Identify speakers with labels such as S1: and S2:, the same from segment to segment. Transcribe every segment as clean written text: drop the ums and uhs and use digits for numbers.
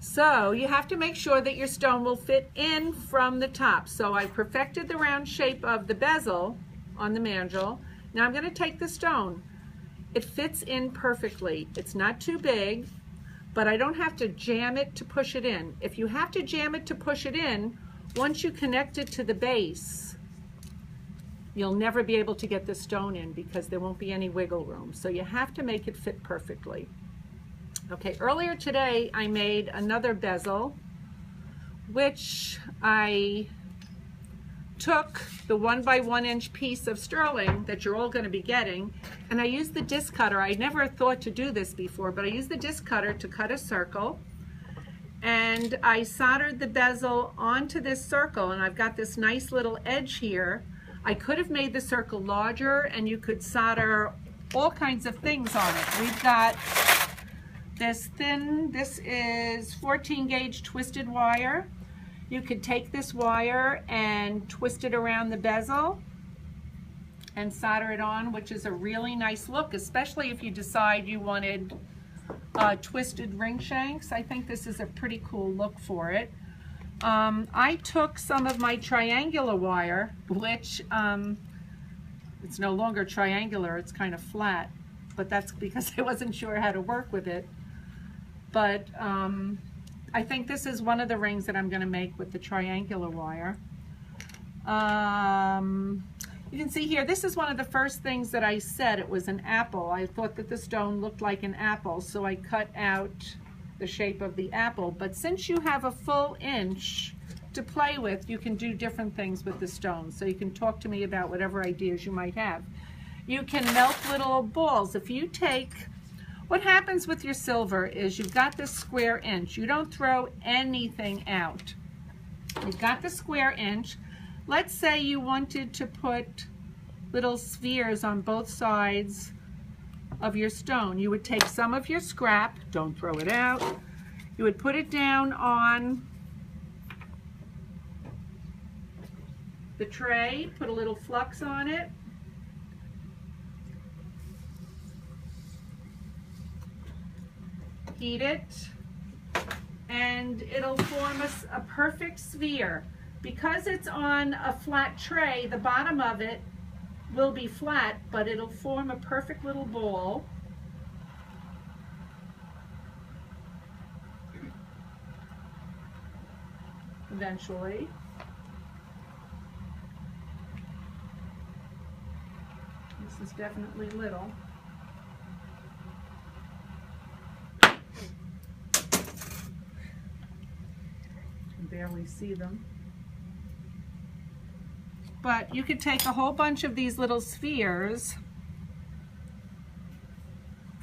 S1: So you have to make sure that your stone will fit in from the top. So I perfected the round shape of the bezel on the mandrel. Now I'm going to take the stone. It fits in perfectly. It's not too big, but I don't have to jam it to push it in. If you have to jam it to push it in, once you connect it to the base, you'll never be able to get the stone in because there won't be any wiggle room. So you have to make it fit perfectly. Okay, earlier today I made another bezel, which I took the 1 by 1 inch piece of sterling that you're all going to be getting, and I used the disc cutter. I never thought to do this before, but I used the disc cutter to cut a circle, and I soldered the bezel onto this circle, and I've got this nice little edge here. I could have made the circle larger, and you could solder all kinds of things on it. We've got this is 14 gauge twisted wire. You could take this wire and twist it around the bezel and solder it on, which is a really nice look, especially if you decide you wanted twisted ring shanks. I think this is a pretty cool look for it. I took some of my triangular wire, which it's no longer triangular, it's kind of flat, but that's because I wasn't sure how to work with it. But I think this is one of the rings that I'm going to make with the triangular wire. You can see here, this is one of the first things that I said. It was an apple. I thought that the stone looked like an apple, so I cut out the shape of the apple. But since you have a full inch to play with, you can do different things with the stone. So you can talk to me about whatever ideas you might have. You can melt little balls. If you take, what happens with your silver is you've got this square inch. You don't throw anything out. You've got the square inch. Let's say you wanted to put little spheres on both sides of your stone. You would take some of your scrap, don't throw it out. You would put it down on the tray, put a little flux on it. Heat it, and it'll form a perfect sphere. Because it's on a flat tray, the bottom of it will be flat, but it'll form a perfect little ball. Eventually. This is definitely little. You can barely see them. But you could take a whole bunch of these little spheres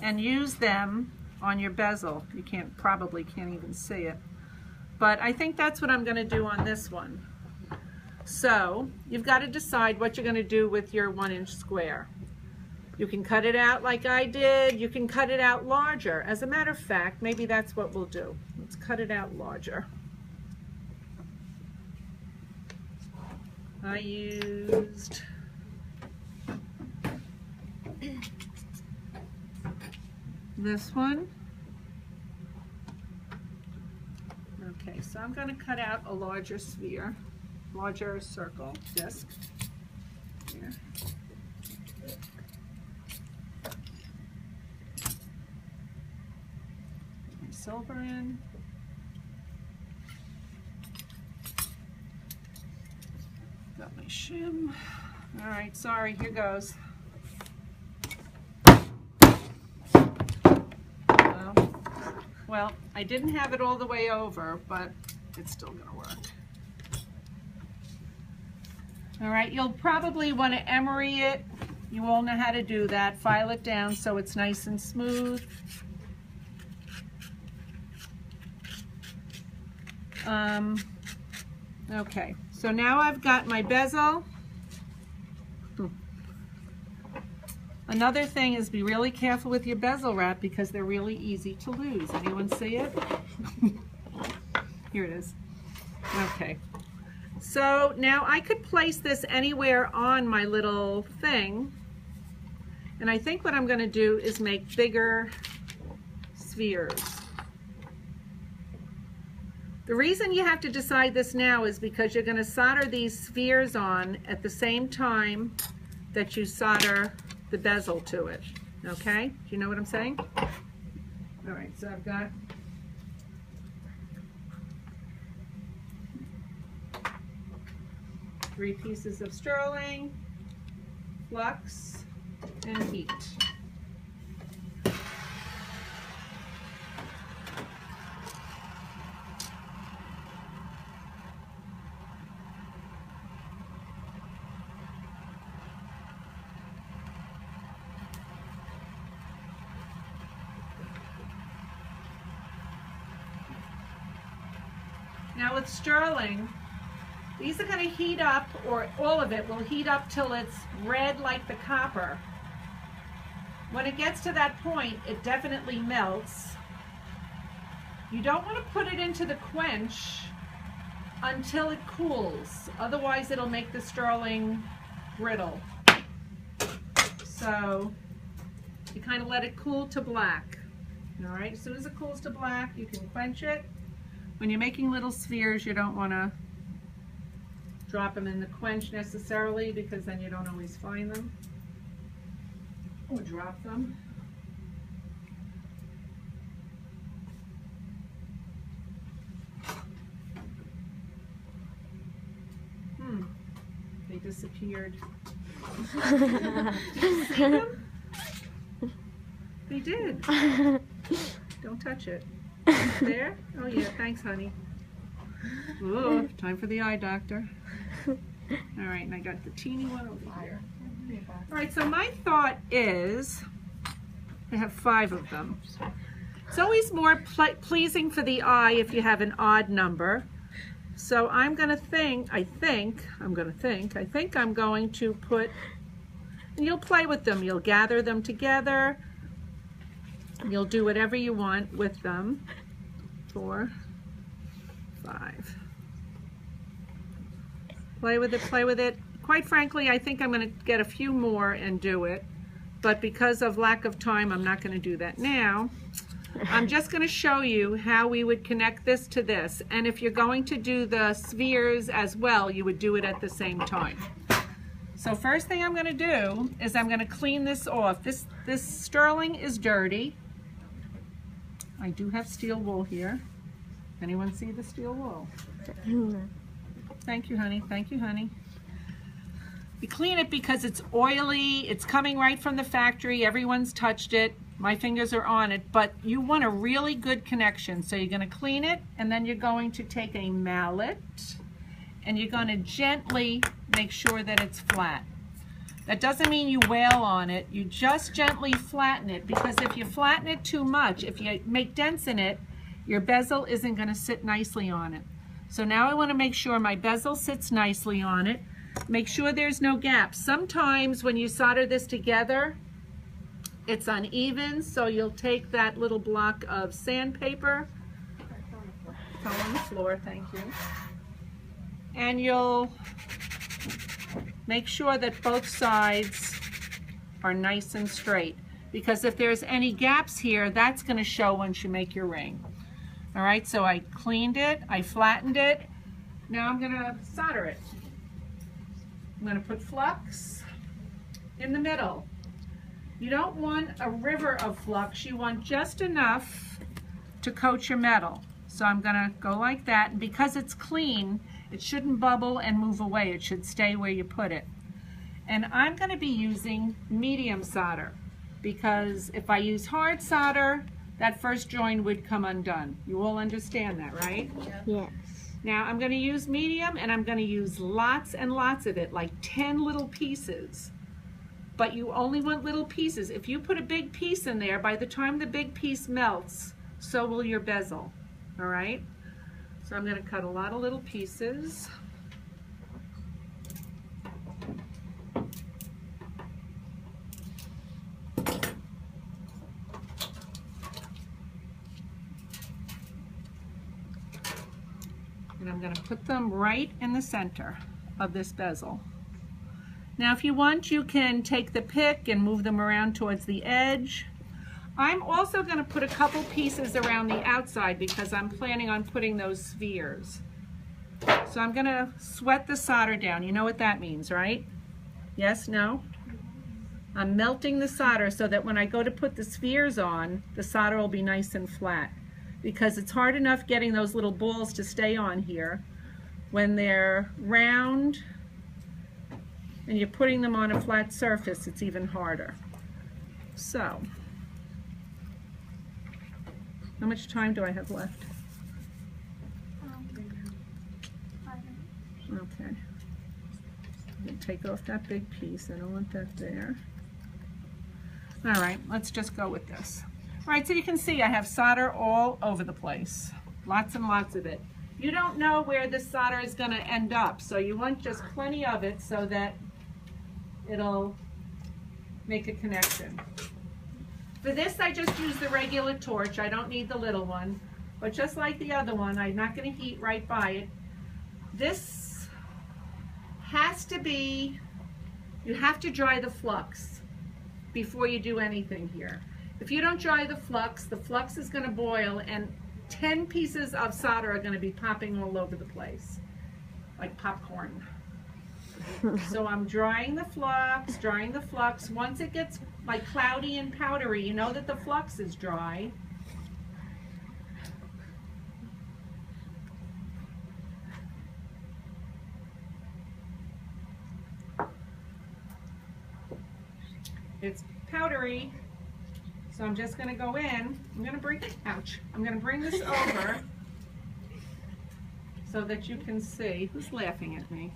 S1: and use them on your bezel. You probably can't even see it. But I think that's what I'm going to do on this one. So you've got to decide what you're going to do with your 1 inch square. You can cut it out like I did. You can cut it out larger. As a matter of fact, maybe that's what we'll do. Let's cut it out larger. I used this one. Okay, so I'm going to cut out a larger sphere, larger circle disc. Here. Put my silver in. Got my shim. All right, sorry, here goes. Well, I didn't have it all the way over, but it's still gonna work. All right, you'll probably want to emery it. You all know how to do that. File it down so it's nice and smooth. Okay, so now I've got my bezel. Another thing is be really careful with your bezel wrap because they're really easy to lose. Anyone see it? Here it is. Okay. So now I could place this anywhere on my little thing. And I think what I'm going to do is make bigger spheres. The reason you have to decide this now is because you're going to solder these spheres on at the same time that you solder the bezel to it. Okay? Do you know what I'm saying? All right, so I've got three pieces of sterling, flux, and heat. Now with sterling, these are going to heat up, or all of it will heat up till it's red like the copper. When it gets to that point, it definitely melts. You don't want to put it into the quench until it cools. Otherwise, it'll make the sterling brittle. So you kind of let it cool to black. All right, as soon as it cools to black, you can quench it. When you're making little spheres, you don't want to drop them in the quench necessarily, because then you don't always find them or drop them. They disappeared. Did you see them? They did. Don't touch it. There? Oh yeah, thanks honey. Ooh, time for the eye doctor. All right, and I got the teeny one over here. All right, so my thought is, I have 5 of them. It's always more pleasing for the eye if you have an odd number. So I'm going to I think I'm going to put, and you'll play with them. You'll gather them together. You'll do whatever you want with them. 4, 5. Play with it, play with it. Quite frankly, I think I'm going to get a few more and do it. But because of lack of time, I'm not going to do that now. I'm just going to show you how we would connect this to this. And if you're going to do the spheres as well, you would do it at the same time. So first thing I'm going to do is I'm going to clean this off. This sterling is dirty. I do have steel wool here. Anyone see the steel wool? Thank you, honey. Thank you, honey. We clean it because it's oily. It's coming right from the factory. Everyone's touched it. My fingers are on it, but you want a really good connection. So you're going to clean it, and then you're going to take a mallet, and you're going to gently make sure that it's flat. That doesn't mean you wail on it. You just gently flatten it, because if you flatten it too much, if you make dents in it, your bezel isn't going to sit nicely on it. So now I want to make sure my bezel sits nicely on it. Make sure there's no gaps. Sometimes when you solder this together, it's uneven, so you'll take that little block of sandpaper, throw on the floor, thank you, and you'll make sure that both sides are nice and straight, because if there's any gaps here, that's going to show once you make your ring. All right, so I cleaned it, I flattened it. Now I'm going to solder it. I'm going to put flux in the middle. You don't want a river of flux. You want just enough to coat your metal. So I'm going to go like that. And because it's clean, it shouldn't bubble and move away. It should stay where you put it. And I'm going to be using medium solder, because if I use hard solder, that first join would come undone. You all understand that, right?
S2: Yes.
S1: Now I'm going to use medium, and I'm going to use lots and lots of it, like 10 little pieces. But you only want little pieces. If you put a big piece in there, by the time the big piece melts, so will your bezel. All right? So I'm going to cut a lot of little pieces. And I'm going to put them right in the center of this bezel. Now if you want, you can take the pick and move them around towards the edge. I'm also going to put a couple pieces around the outside because I'm planning on putting those spheres. So I'm going to sweat the solder down. You know what that means, right? Yes, no? I'm melting the solder so that when I go to put the spheres on, the solder will be nice and flat. Because it's hard enough getting those little balls to stay on here. When they're round and you're putting them on a flat surface, it's even harder. So, how much time do I have left?
S2: 5 minutes.
S1: Okay. I'm going to take off that big piece. I don't want that there. All right, let's just go with this. All right, so you can see I have solder all over the place. Lots and lots of it. You don't know where this solder is going to end up, so you want just plenty of it so that it'll make a connection. For this, I just use the regular torch. I don't need the little one. But just like the other one, I'm not going to heat right by it. This has to be, you have to dry the flux before you do anything here. If you don't dry the flux is going to boil and 10 pieces of solder are going to be popping all over the place, like popcorn. So I'm drying the flux, drying the flux. Once it gets like cloudy and powdery, you know that the flux is dry. It's powdery, so I'm just going to go in. I'm going to bring, ouch, I'm going to bring this over so that you can see. Who's laughing at me?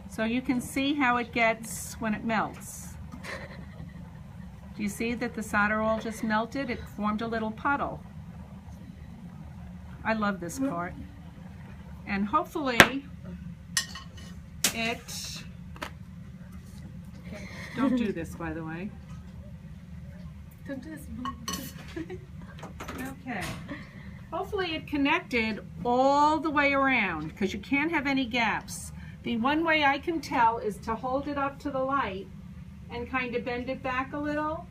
S1: So you can see how it gets when it melts. Do you see that the solder all just melted? It formed a little puddle. I love this part. And hopefully it, don't do this, by the way.
S2: Don't do this.
S1: Okay. Hopefully it connected all the way around because you can't have any gaps. The one way I can tell is to hold it up to the light and kind of bend it back a little,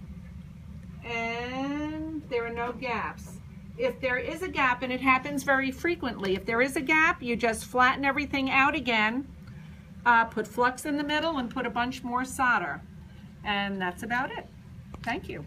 S1: and there are no gaps. If there is a gap, and it happens very frequently, if there is a gap, you just flatten everything out again, put flux in the middle, and put a bunch more solder. And that's about it. Thank you.